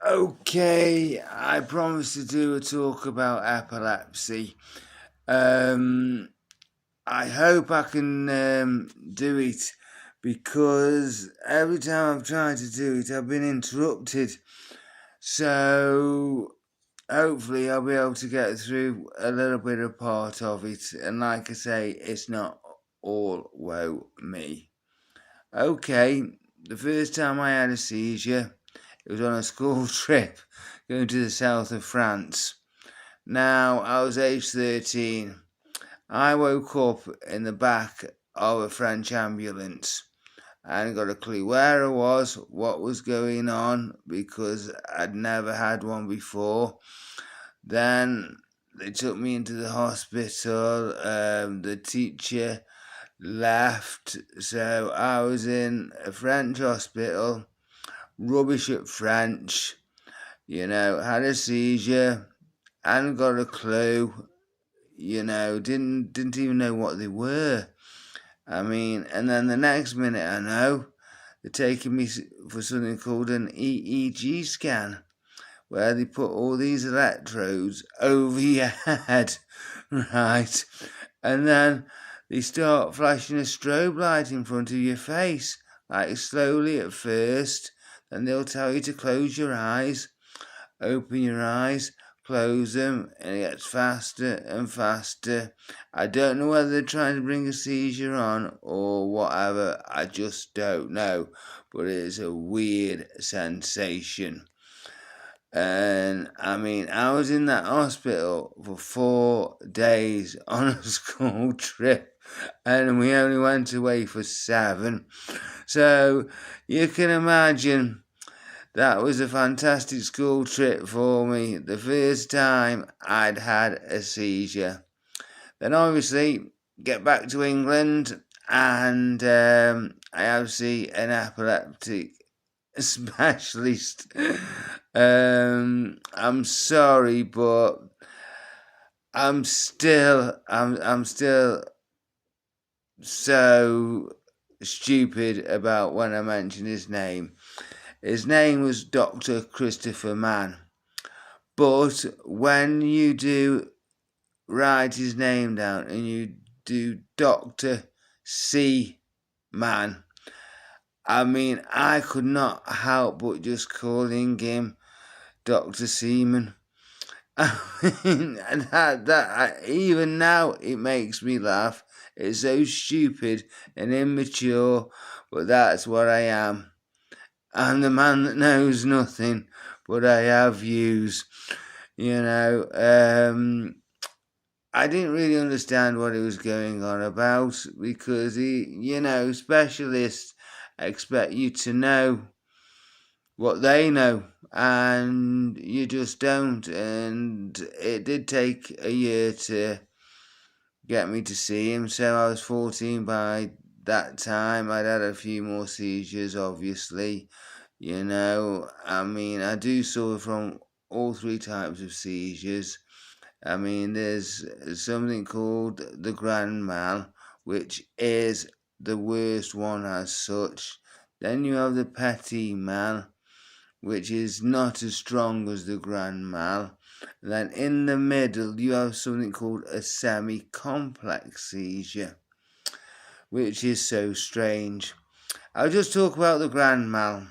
Okay, I promised to do a talk about epilepsy. Um, I hope I can do it because every time I've tried to do it, I've been interrupted. So hopefully, I'll be able to get through a little bit of part of it. And like I say, it's not all woe me. Okay, the first time I had a seizure, it was on a school trip going to the south of France. Now, I was age 13. I woke up in the back of a French ambulance. I hadn't got a clue where I was, what was going on, because I'd never had one before. Then they took me into the hospital. The teacher left, so I was in a French hospital, rubbish at French, had a seizure, hadn't got a clue, didn't even know what they were. And then the next minute I know, they're taking me for something called an EEG scan, where they put all these electrodes over your head, right? And then they start flashing a strobe light in front of your face, like slowly at first. Then they'll tell you to close your eyes, open your eyes, close them, and it gets faster and faster. I don't know whether they're trying to bring a seizure on or whatever, I just don't know, but it's a weird sensation. And I was in that hospital for 4 days on a school trip, and we only went away for 7. So you can imagine that was a fantastic school trip for me. The first time I'd had a seizure. Then obviously get back to England, and I have to see an epileptic specialist. I'm sorry, but I'm still so stupid about when I mention his name. His name was Dr. Christopher Mann. But when you do write his name down and you do Dr. C. Mann, I could not help but just calling him Dr. Seaman. And even now it makes me laugh. It's so stupid and immature, but that's what I am. I'm the man that knows nothing, but I have views. I didn't really understand what he was going on about, because specialists expect you to know what they know, and you just don't. And it did take a year to get me to see him. So I was 14 by that time. I'd had a few more seizures, obviously. I do suffer from all 3 types of seizures. There's something called the grand mal, which is the worst one as such. Then you have the petit mal, which is not as strong as the grand mal. And then in the middle, you have something called a semi-complex seizure, which is so strange. I'll just talk about the grand mal.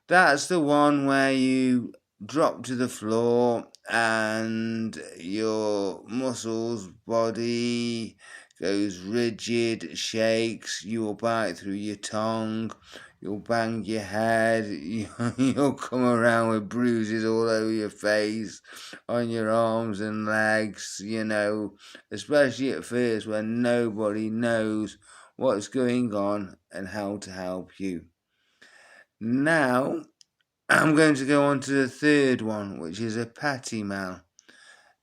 That's the one where you drop to the floor and your muscles, body goes rigid, shakes, you'll bite through your tongue, you'll bang your head, you'll come around with bruises all over your face, on your arms and legs, especially at first when nobody knows what's going on and how to help you. Now, I'm going to go on to the third one, which is a petit mal.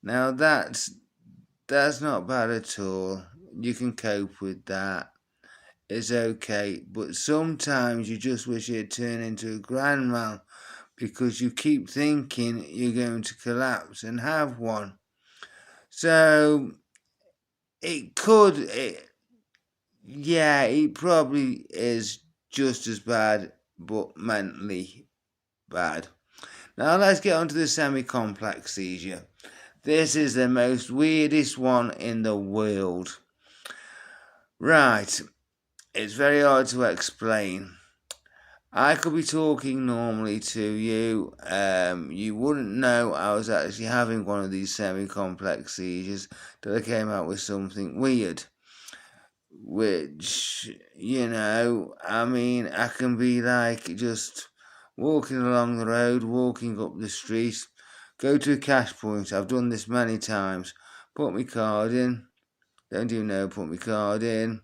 Now, that's not bad at all. You can cope with that. It's okay. But sometimes you just wish it turned into a grand mal, because you keep thinking you're going to collapse and have one. So, it probably is just as bad, but mentally bad. Now let's get on to the semi-complex seizure. This is the most weirdest one in the world. Right, it's very hard to explain. I could be talking normally to you. You wouldn't know I was actually having one of these semi-complex seizures till I came out with something weird. Which, I can be like just walking along the road, walking up the street, go to a cash point. I've done this many times. Put my card in. Don't even know, put my card in.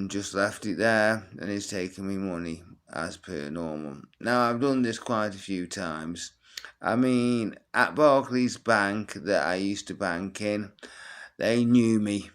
Just left it there and it's taken me money as per normal. Now I've done this quite a few times. At Barclays Bank that I used to bank in, they knew me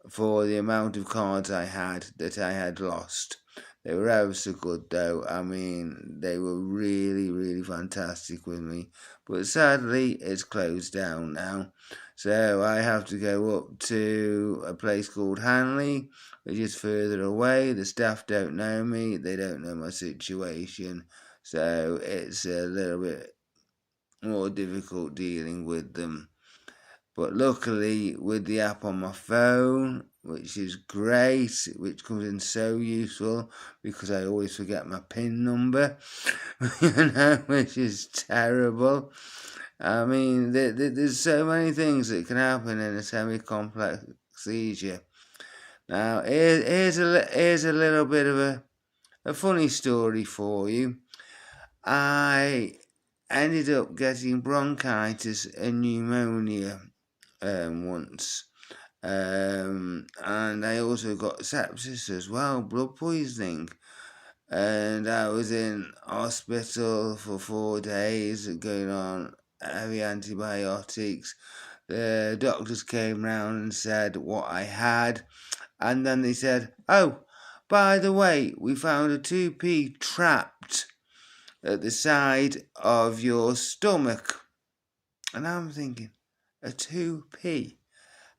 for the amount of cards I had lost. They were ever so good though. They were really, really fantastic with me. But sadly, it's closed down now. So I have to go up to a place called Hanley, which is further away. The staff don't know me. They don't know my situation. So it's a little bit more difficult dealing with them. But luckily, with the app on my phone, which is great, which comes in so useful because I always forget my PIN number, which is terrible. There's so many things that can happen in a semi-complex seizure. Now, here's a little bit of a funny story for you. I ended up getting bronchitis and pneumonia once. And I also got sepsis as well, blood poisoning. And I was in hospital for 4 days, going on heavy antibiotics. The doctors came round and said what I had. And then they said, oh, by the way, we found a 2p trapped at the side of your stomach. And I'm thinking, a 2p?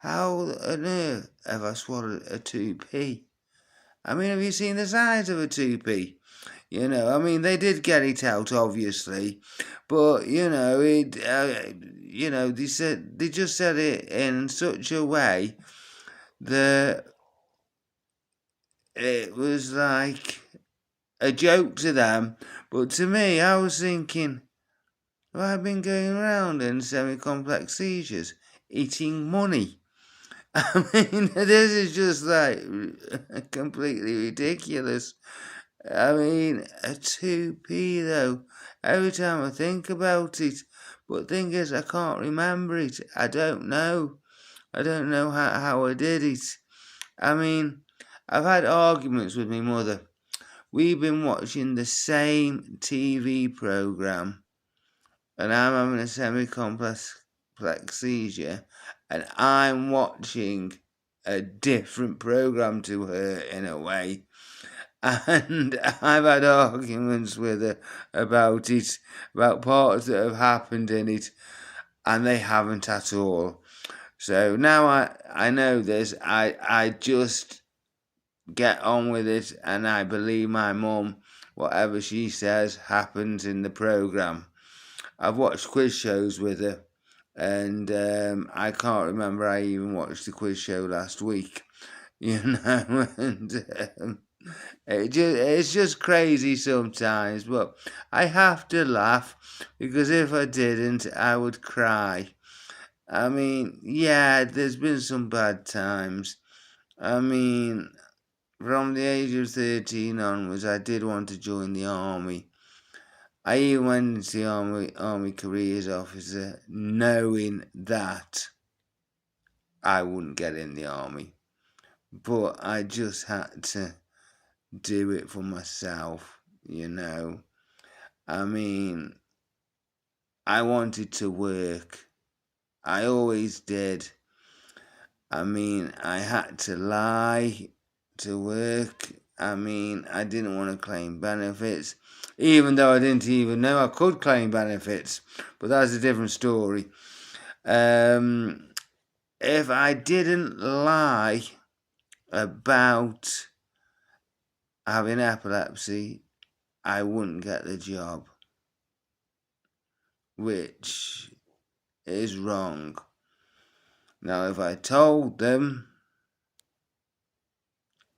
How on earth have I swallowed a 2p? Have you seen the size of a 2p? They did get it out, obviously, but they just said it in such a way that it was like a joke to them, but to me, I was thinking, have I been going around in semi-complex seizures, eating money? This is just like completely ridiculous. A 2p though, every time I think about it, but thing is, I can't remember it. I don't know how I did it. I've had arguments with my mother. We've been watching the same TV program, and I'm having a semi-complex seizure, and I'm watching a different program to her in a way. And I've had arguments with her about it, about parts that have happened in it, and they haven't at all. So now I know this, I just get on with it, and I believe my mum. Whatever she says happens in the program. I've watched quiz shows with her, and I can't remember I even watched the quiz show last week. And it's just crazy sometimes, but I have to laugh because if I didn't, I would cry. There's been some bad times. From the age of 13 onwards, I did want to join the army. I even went into the army careers officer knowing that I wouldn't get in the army. But I just had to do it for myself, I wanted to work. I always did. I had to lie to work. I didn't want to claim benefits, even though I didn't even know I could claim benefits. But that's a different story. If I didn't lie about having epilepsy, I wouldn't get the job. which is wrong. Now, if I told them,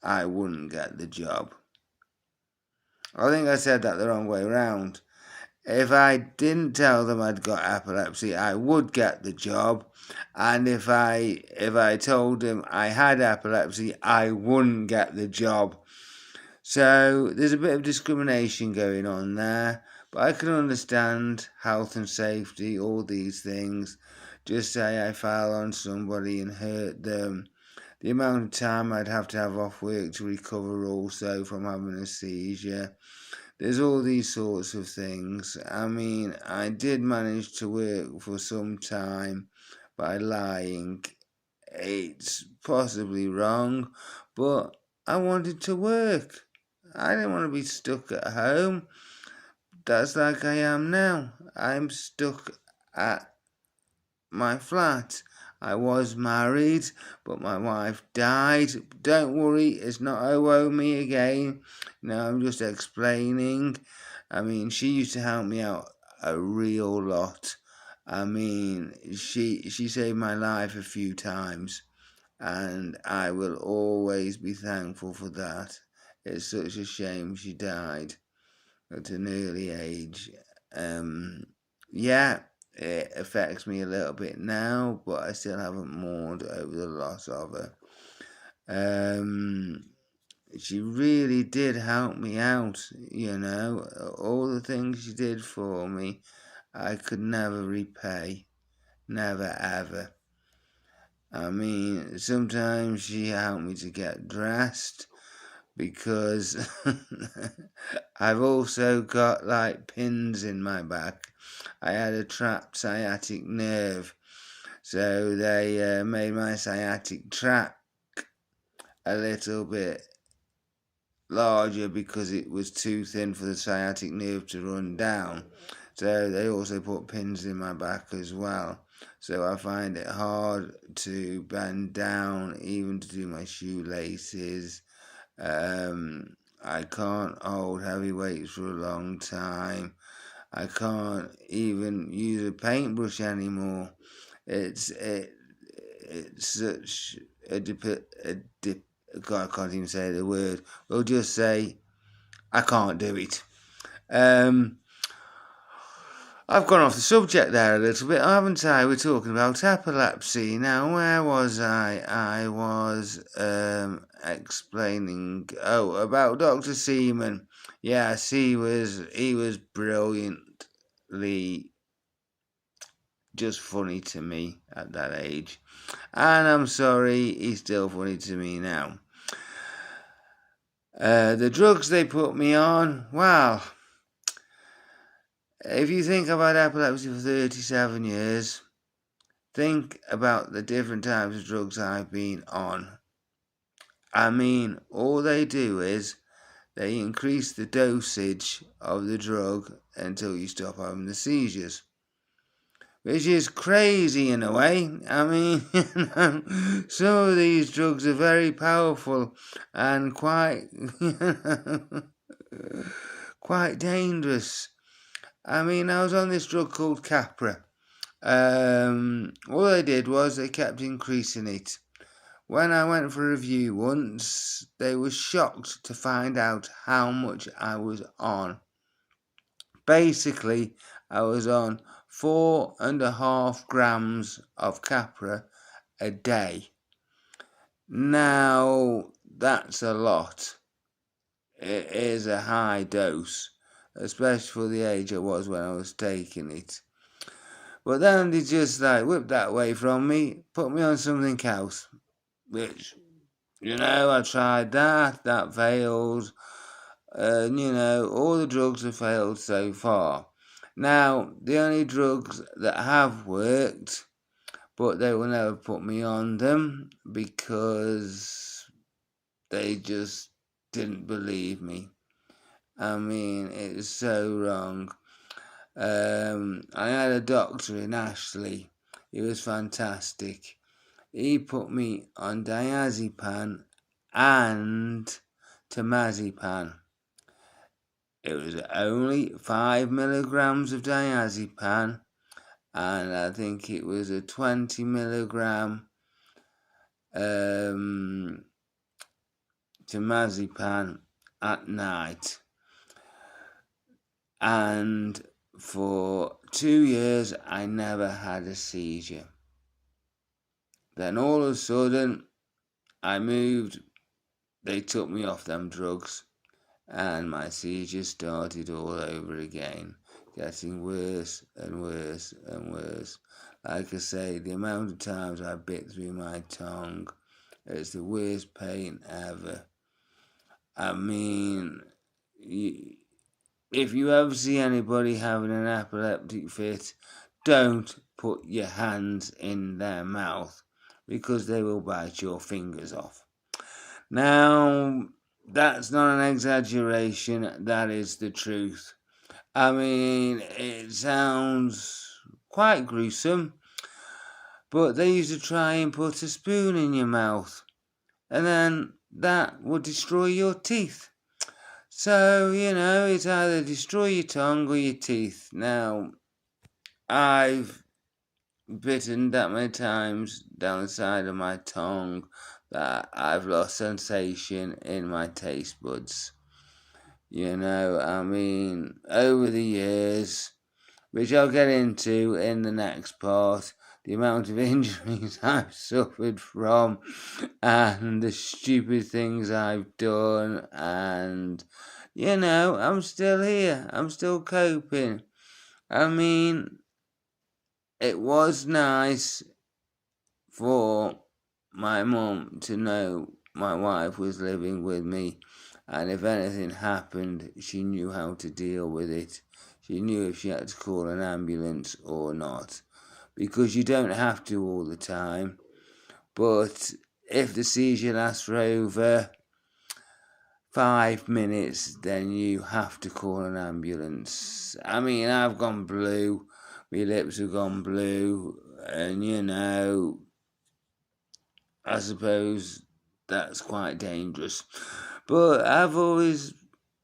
I wouldn't get the job. I think I said that the wrong way round. If I didn't tell them I'd got epilepsy, I would get the job. And if I told them I had epilepsy, I wouldn't get the job. So there's a bit of discrimination going on there. But I can understand health and safety, all these things. Just say I fell on somebody and hurt them. The amount of time I'd have to have off work to recover also from having a seizure. There's all these sorts of things. I mean, I did manage to work for some time by lying. It's possibly wrong, but I wanted to work. I didn't want to be stuck at home. That's like I am now. I'm stuck at my flat. I was married, but my wife died. Don't worry, it's not oh me again. No, I'm just explaining. I mean, she used to help me out a real lot. I mean, she saved my life a few times, and I will always be thankful for that. It's such a shame she died at an early age. Yeah, it affects me a little bit now, but I still haven't mourned over the loss of her. She really did help me out, all the things she did for me, I could never repay, never ever. I mean, sometimes she helped me to get dressed, because I've also got like pins in my back. I had a trapped sciatic nerve, so they made my sciatic tract a little bit larger because it was too thin for the sciatic nerve to run down. So they also put pins in my back as well. So I find it hard to bend down, even to do my shoelaces. I can't hold heavy weights for a long time. I can't even use a paintbrush anymore. It's such God, I can't even say the word. We'll just say I can't do it. I've gone off the subject there a little bit, haven't I? We're talking about epilepsy. Now, where was I? I was explaining, about Dr. Seaman. Yes, he was brilliantly just funny to me at that age. And I'm sorry, he's still funny to me now. The drugs they put me on, well, if you think about epilepsy for 37 years, think about the different types of drugs I've been on. I mean, all they do is they increase the dosage of the drug until you stop having the seizures. Which is crazy in a way. I mean, some of these drugs are very powerful and quite dangerous. I mean, I was on this drug called Capra. All they did was they kept increasing it. When I went for a review once, they were shocked to find out how much I was on. Basically, I was on 4.5 grams of Capra a day. Now, that's a lot. It is a high dose, especially for the age I was when I was taking it. But then they just whipped that away from me, put me on something else, which, I tried that failed. All the drugs have failed so far. Now, the only drugs that have worked, but they will never put me on them because they just didn't believe me. I mean, it's so wrong. I had a doctor in Ashley. He was fantastic. He put me on diazepam and temazepam. It was only 5 milligrams of diazepam and I think it was a 20 milligram temazepam at night. And for 2 years, I never had a seizure. Then all of a sudden, I moved, they took me off them drugs, and my seizures started all over again, getting worse and worse and worse. Like I say, the amount of times I bit through my tongue, it's the worst pain ever. I mean, if you ever see anybody having an epileptic fit, don't put your hands in their mouth, because they will bite your fingers off. Now, that's not an exaggeration, that is the truth. I mean, it sounds quite gruesome, but they used to try and put a spoon in your mouth, and then that would destroy your teeth. So, it's either destroy your tongue or your teeth. Now, I've bitten that many times down the side of my tongue that I've lost sensation in my taste buds. I mean, over the years, which I'll get into in the next part, the amount of injuries I've suffered from and the stupid things I've done, and I'm still here, I'm still coping. I mean, it was nice for my mum to know my wife was living with me, and if anything happened, she knew how to deal with it. She knew if she had to call an ambulance or not, because you don't have to all the time. But if the seizure lasts for over 5 minutes, then you have to call an ambulance. I mean, I've gone blue, my lips have gone blue, and I suppose that's quite dangerous. But I've always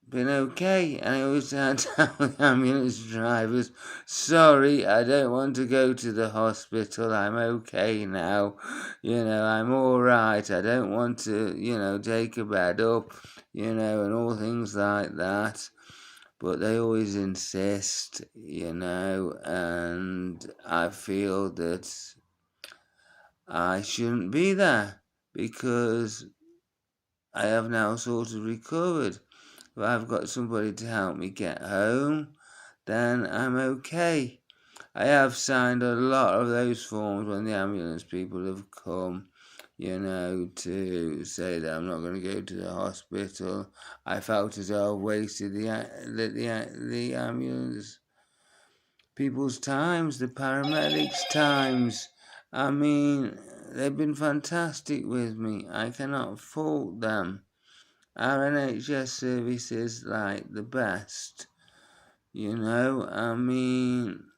been okay, and I always had to tell the ambulance drivers, sorry, I don't want to go to the hospital, I'm okay now, I'm alright, I don't want to, take a bed up, and all things like that. But they always insist, and I feel that I shouldn't be there, because I have now sort of recovered. If I've got somebody to help me get home, then I'm okay. I have signed a lot of those forms when the ambulance people have come, to say that I'm not going to go to the hospital. I felt as though I wasted the ambulance people's times, the paramedics' times. I mean, they've been fantastic with me. I cannot fault them. Our NHS service is like the best. I mean,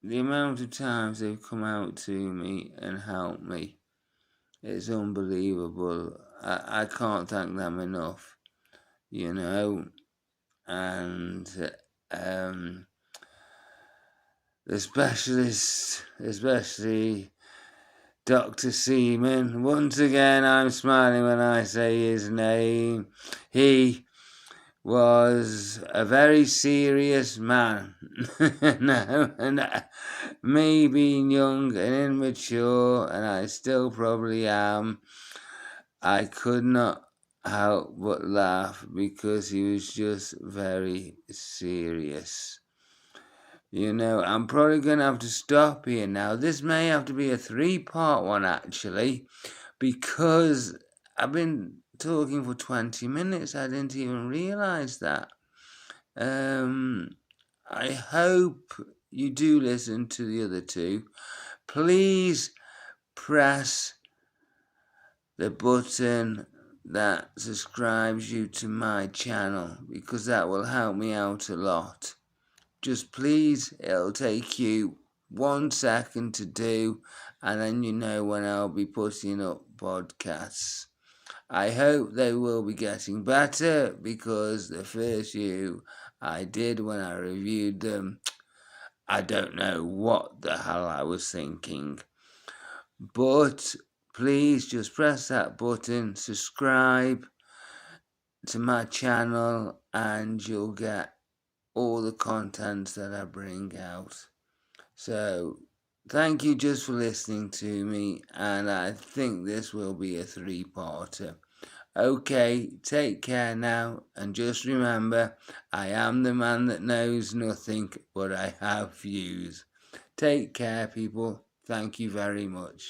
the amount of times they've come out to me and helped me, it's unbelievable. I can't thank them enough, and the specialists, especially Dr. Seaman. Once again, I'm smiling when I say his name. He was a very serious man. No, and me being young and immature, and I still probably am, I could not help but laugh, because he was just very serious. I'm probably going to have to stop here now. This may have to be a 3-part one, actually, because I've been talking for 20 minutes. I didn't even realise that. I hope you do listen to the other two. Please press the button that subscribes you to my channel, because that will help me out a lot. Just please, it'll take you 1 second to do, and then you know when I'll be putting up podcasts. I hope they will be getting better, because the first few I did when I reviewed them, I don't know what the hell I was thinking. But please just press that button, subscribe to my channel, and you'll get all the content that I bring out. So thank you just for listening to me, and I think this will be a 3-parter. Okay, take care now, and just remember, I am the man that knows nothing, but I have views. Take care, people. Thank you very much.